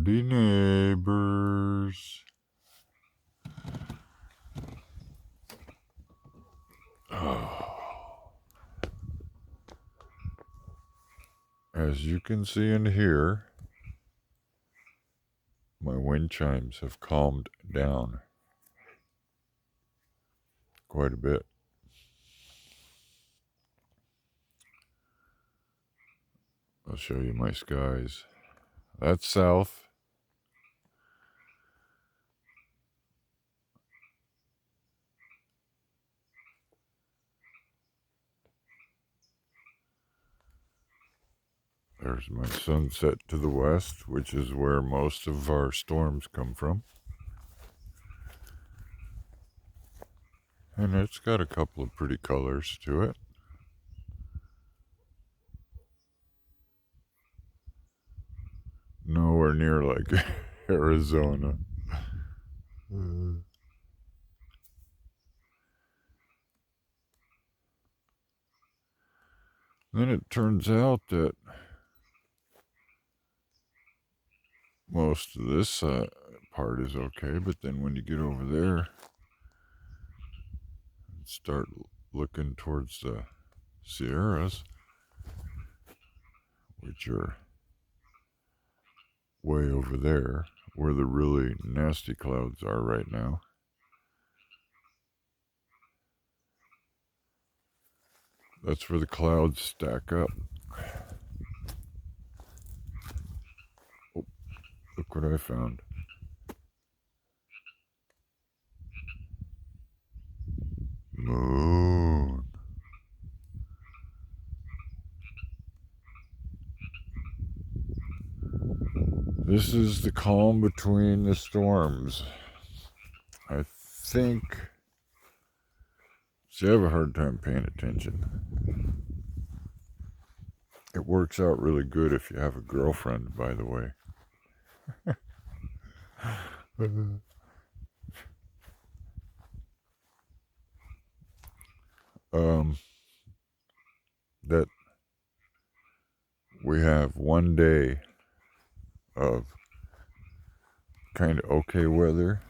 Howdy, neighbors. As you can see and hear, my wind chimes have calmed down quite a bit. I'll show you my skies. That's south. There's my sunset to the west, which is where most of our storms come from. And it's got a couple of pretty colors to it. Nowhere near like Arizona. Then it turns out that most of this part is okay, but then when you get over there and start looking towards the Sierras, which are way over there, where the really nasty clouds are right now, that's where the clouds stack up. Oh, look what I found. Moon. This is the calm between the storms. I think. See, I have a hard time paying attention. It works out really good if you have a girlfriend, by the way. That we have one day of kind of okay weather,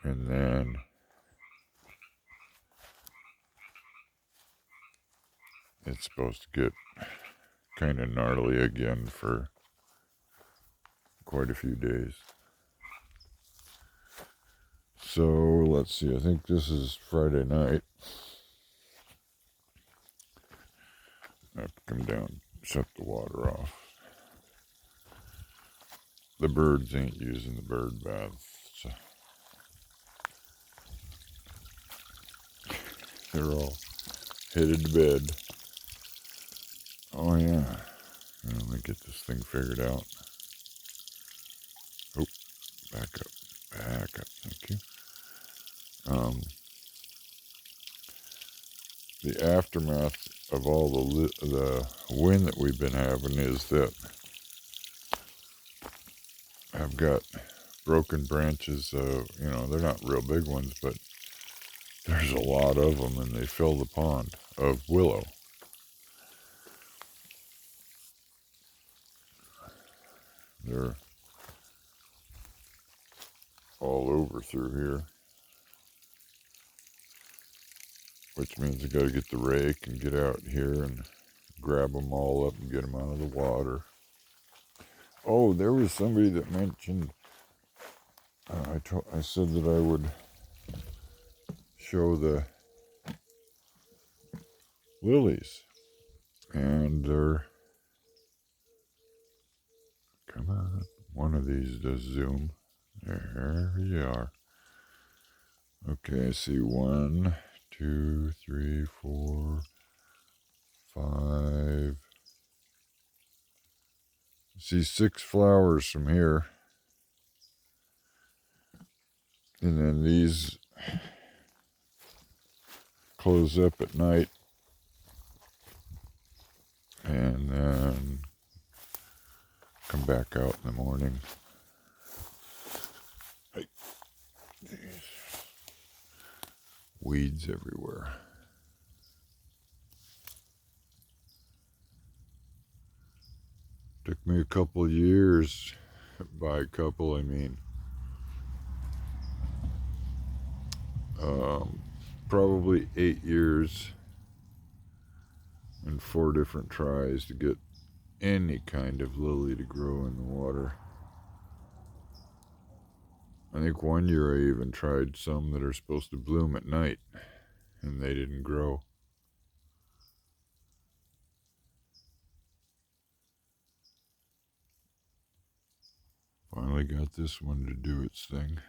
and then it's supposed to get kind of gnarly again for quite a few days. So let's see, I think this is Friday night. I have to come down, shut the water off. The birds ain't using the bird baths. They're all headed to bed. Oh yeah. Let me get this thing figured out. Oh, back up. Thank you. The aftermath of all the wind that we've been having is that I've got broken branches. They're not real big ones, but there's a lot of them, and they fill the pond of willow. They're all over through here, which means I got to get the rake and get out here and grab them all up and get them out of the water. Oh, there was somebody that mentioned, I said that I would show the lilies, and they're, come on, one of these does zoom. There you are. Okay, I see 1, 2, 3, 4, 5. I see 6 flowers from here. And then these close up at night. And then come back out in the morning. Hey, weeds everywhere. Took me a couple years. By a couple, I mean probably 8 years and 4 different tries to get any kind of lily to grow in the water. I think one year I even tried some that are supposed to bloom at night, and they didn't grow. Finally got this one to do its thing.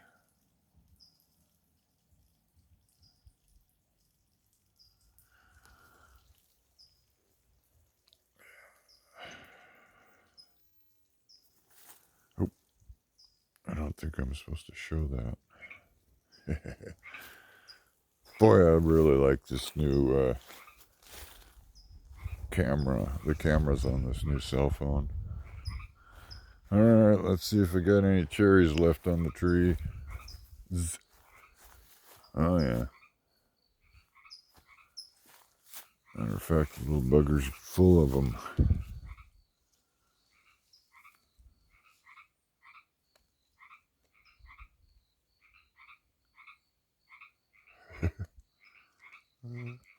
Oh, I don't think I'm supposed to show that. Boy, I really like this new camera. The camera's on this new cell phone. Alright, let's see if we got any cherries left on the tree. Zzz. Oh, yeah. Matter of fact, the little bugger's full of them.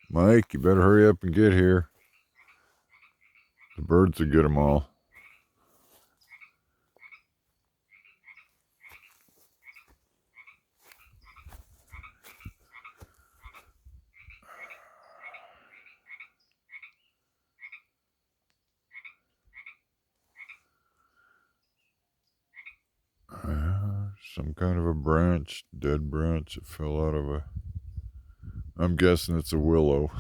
Mike, you better hurry up and get here. The birds will get them all. Some kind of a branch, dead branch. It fell out of a... I'm guessing it's a willow,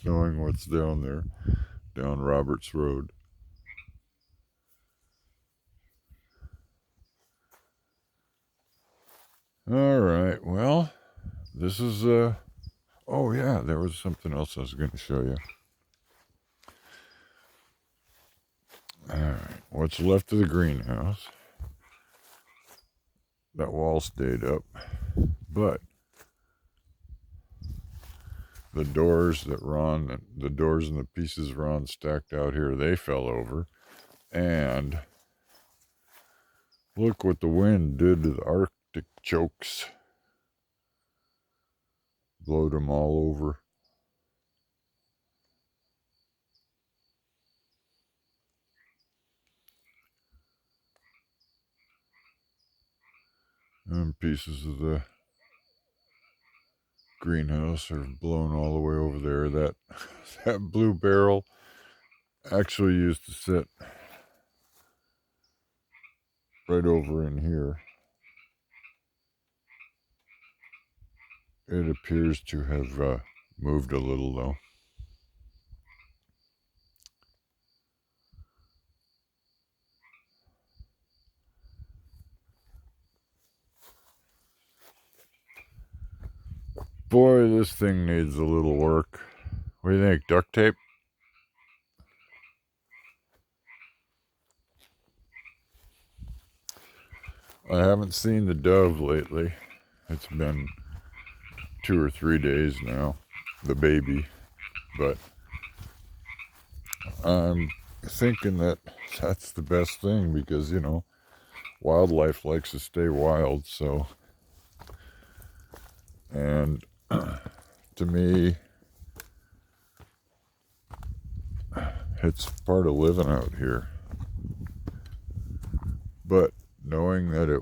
knowing what's down there, down Roberts Road. All right, well, this is... Oh, yeah, there was something else I was going to show you. All right, what's left of the greenhouse. That wall stayed up, but the doors and the pieces Ron stacked out here, they fell over. And look what the wind did to the Arctic chokes. Blowed them all over. And pieces of the greenhouse are blown all the way over there. That blue barrel actually used to sit right over in here. It appears to have moved a little, though. Boy, this thing needs a little work. What do you think, duct tape? I haven't seen the dove lately. It's been 2 or 3 days now, the baby. But I'm thinking that that's the best thing because, wildlife likes to stay wild, so... And to me, it's part of living out here. But knowing that it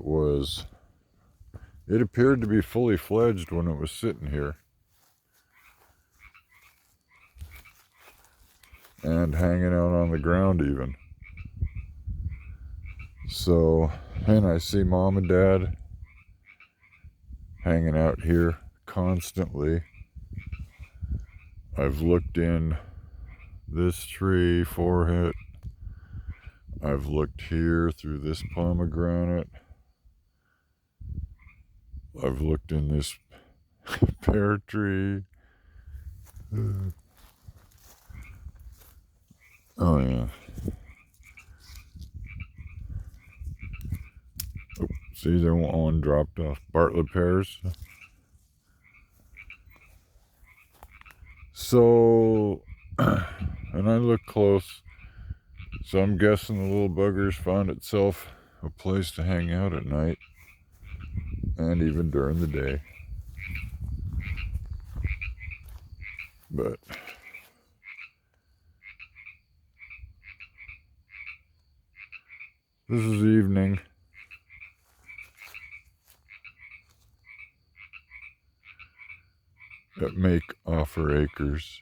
appeared to be fully fledged when it was sitting here. And hanging out on the ground even. So, and I see Mom and Dad hanging out here constantly. I've looked in this tree for it. I've looked here through this pomegranate. I've looked in this pear tree. Oh, yeah. Oh, see, there one dropped off. Bartlett pears. So, and I look close. So I'm guessing the little buggers found itself a place to hang out at night and even during the day. But this is evening. At Make Offer Acres.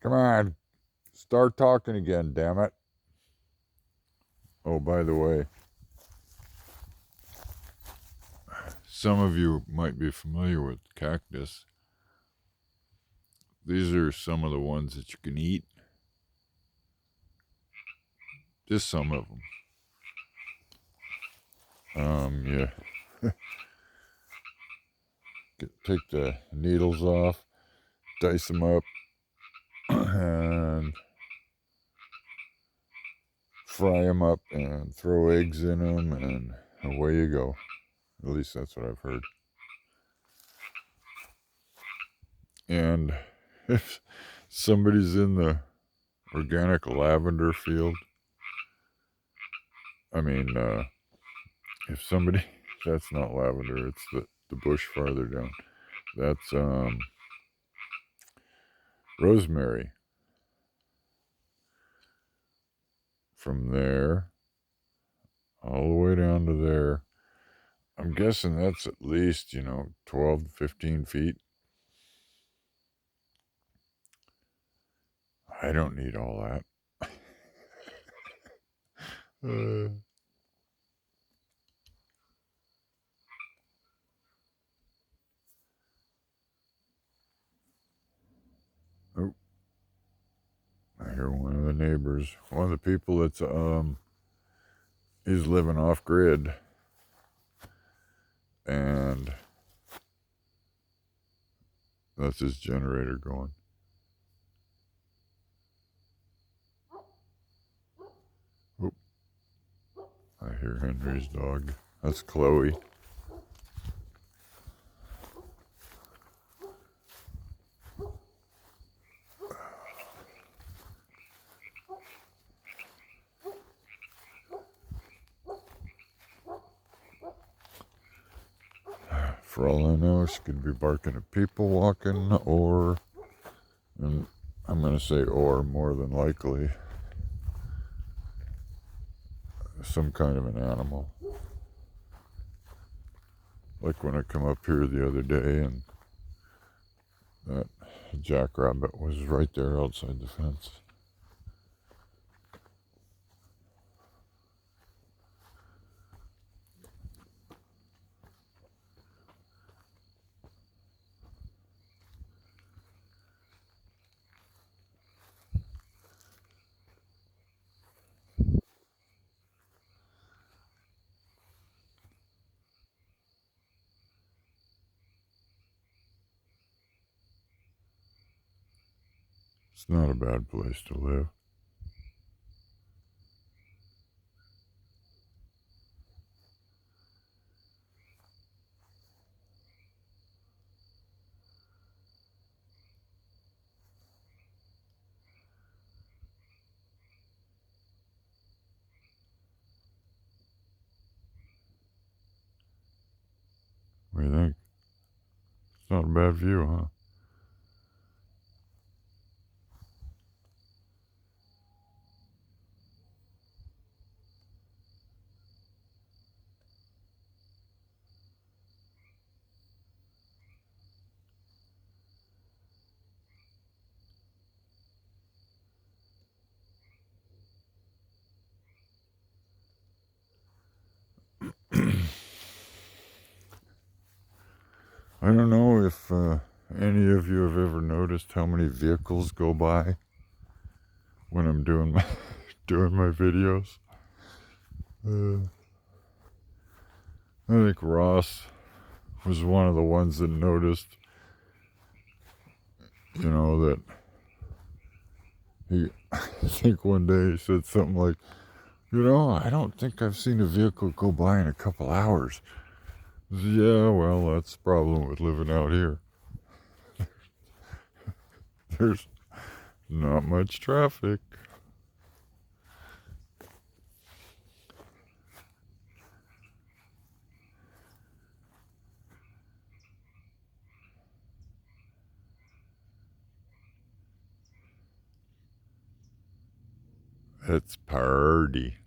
Come on, start talking again, damn it. Oh, by the way, some of you might be familiar with cactus. These are some of the ones that you can eat. Just some of them. Yeah. Take the needles off, dice them up, and fry them up and throw eggs in them, and away you go. At least that's what I've heard. And if somebody's in the organic lavender field, I mean, if somebody, that's not lavender, it's the bush farther down. That's rosemary. From there, all the way down to there. I'm guessing that's at least, 12 to 15 feet. I don't need all that. Uh, oh, I hear one of the neighbors, one of the people that's he's living off grid, and that's his generator going. Oh, I hear Henry's dog. That's Chloe. For all I know, she could be barking at people walking, or, and I'm going to say or more than likely, some kind of an animal. Like when I come up here the other day and that jackrabbit was right there outside the fence. It's not a bad place to live. What do you think? It's not a bad view, huh? I don't know if any of you have ever noticed how many vehicles go by when I'm doing my doing my videos. I think Ross was one of the ones that noticed, that I think one day he said something like, I don't think I've seen a vehicle go by in a couple hours. I said, yeah, well, that's the problem with living out here. There's not much traffic. It's party.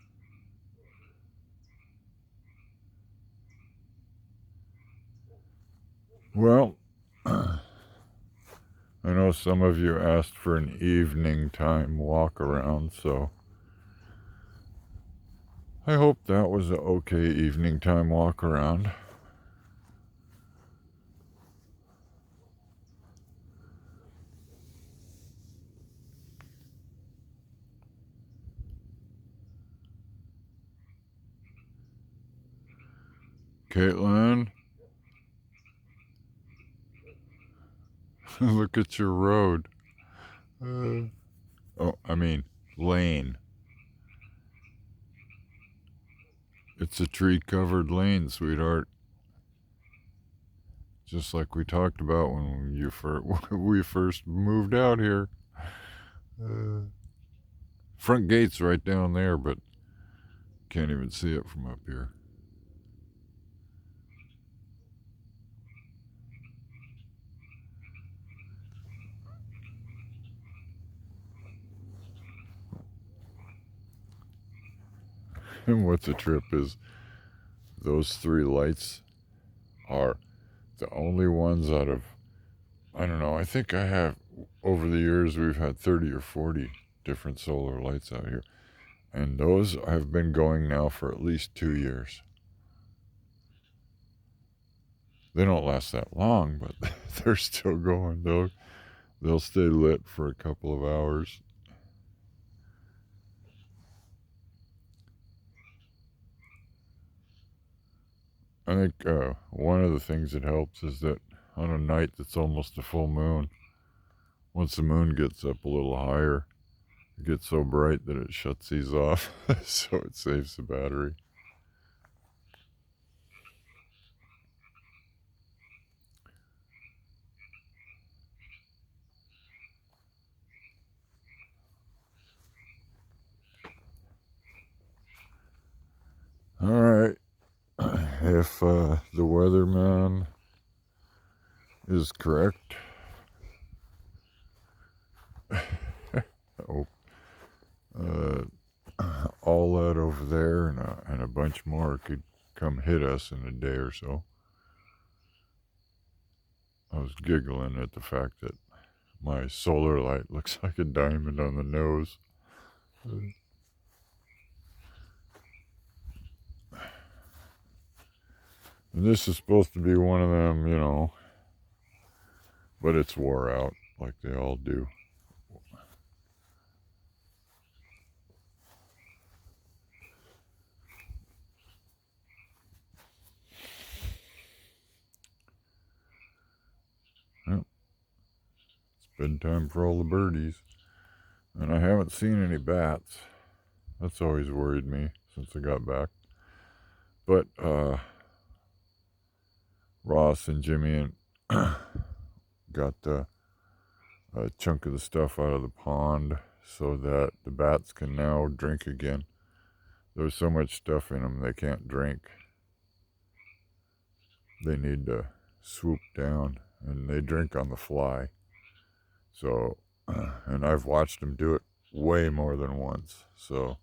Well, I know some of you asked for an evening time walk around, so I hope that was an okay evening time walk around. Caitlin, look at your road. Lane. It's a tree-covered lane, sweetheart. Just like we talked about when we first moved out here. Front gate's right down there, but can't even see it from up here. And what's a trip is those three lights are the only ones out of, I don't know, I think I have, over the years, we've had 30 or 40 different solar lights out here. And those have been going now for at least 2 years. They don't last that long, but they're still going. They'll stay lit for a couple of hours. I think one of the things that helps is that on a night that's almost a full moon, once the moon gets up a little higher, it gets so bright that it shuts these off, so it saves the battery. All right. If the weatherman is correct, oh, all that over there and a bunch more could come hit us in a day or so. I was giggling at the fact that my solar light looks like a diamond on the nose. And this is supposed to be one of them, but it's wore out like they all do. Well, it's bedtime for all the birdies. And I haven't seen any bats. That's always worried me since I got back. But Ross and Jimmy got a chunk of the stuff out of the pond so that the bats can now drink again. There's so much stuff in them they can't drink. They need to swoop down, and they drink on the fly. So, and I've watched them do it way more than once. So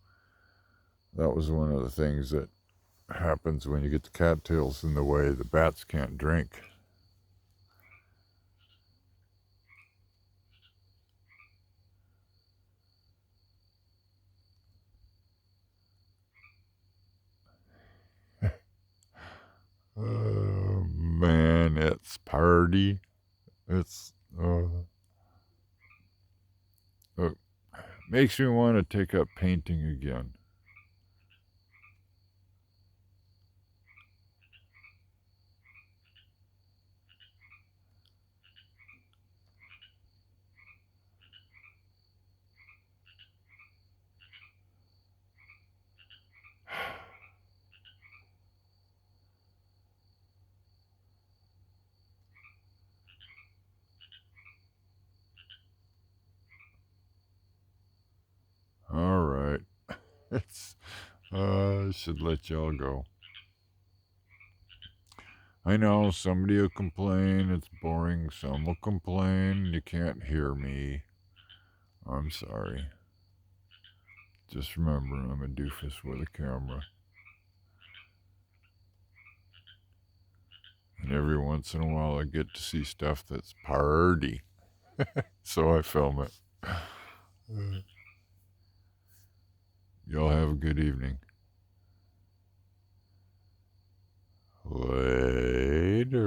that was one of the things that happens when you get the cattails in the way. The bats can't drink. Oh man, and it's party. It's makes me want to take up painting again. All right. It's I should let y'all go. I know somebody will complain it's boring. Some will complain you can't hear me. I'm sorry. Just remember, I'm a doofus with a camera. And every once in a while, I get to see stuff that's party. So I film it. Y'all have a good evening. Later.